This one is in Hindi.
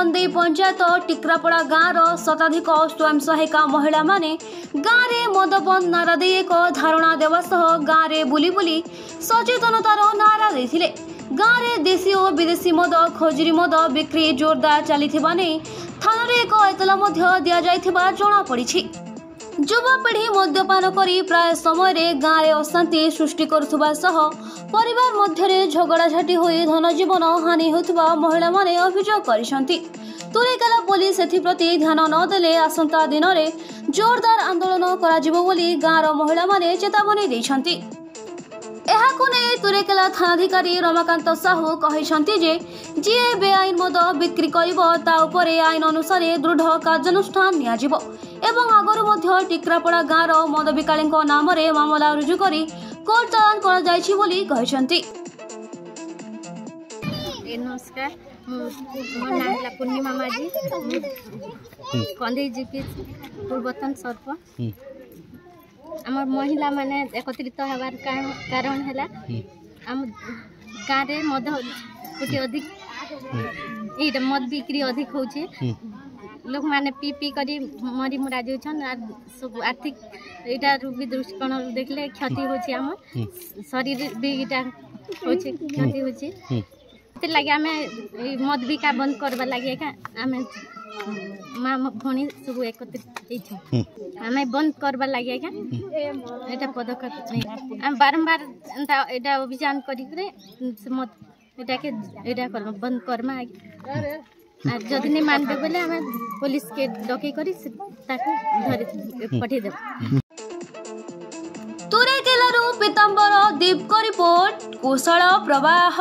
कंदई पंचायत टिक्रापड़ा गाँव शताधिक स्वयं सहायिका महिला माने गाँव में मद बंद नारा दे एक धारणा देवा सह गाँव में बुली बुली सचेतनतार नारा देथिले। गाँव में देशी और विदेशी मद खजुरी मद बिक्री जोरदार चली थाना रे एक एतला दि जाइथिबा जणा पड़िछि। युवापीढ़ी मद्यपान करी प्राय समय रे गाँव में अशांति सृष्टि करुवा सह परिवार मध्य झगड़ाझाटी होई धनजीवन हानि होता महिला माने अभियोग करिसंती। तुरेकेला पुलिस एथिप्रति ध्यान नदेले आसंता दिन में जोरदार आंदोलन कराजिबो बोली गाँवर महिला माने चेतावनी दैछंती। एहाकु नै तुरेकेला थानाधिकारी रमाकांत साहू कहिसंती जे जे बेआईन मद बिक्री करिबो ता उपरे आईन अनुसार दृढ़ कार्यानुष्ठान नियाजिबो एवं आगरु मध्य टिक्रापड़ा गाँवर मद बिकाळीଙ୍କ नामरे मामला रुजु करी कोर्ट चालान करा जायछि बोली कहिसंती। नमस्कार, मोर नाम है पूर्णिमा माझी, कंदई जीपी पूर्वतन सरपंच। आम महिला माने एकत्रित होवार कारण है आम गाँव में मद गोटे अधिक ये मद बिक्री अधिक होचे। लोक माने पी पी करी मरी मुरा जाउछन। सब आर्थिक इटा भी दृष्टिकोण देखले क्षति होची, आम शरीर भी इटा होची क्षति होची। लगे आम मद बिका बंद करवा लगे आम माँ भणी सब एकत्रित आम बंद करवा लगे यहाँ पदक्षेप आम बारंबार एटा अभियान कर बंद करमा। जदि नहीं मानबे बोले आम पुलिस के डकई कर पठेदेव। तुरेकेलारू पीतांबर दीप को रिपोर्ट कुशल प्रवाह।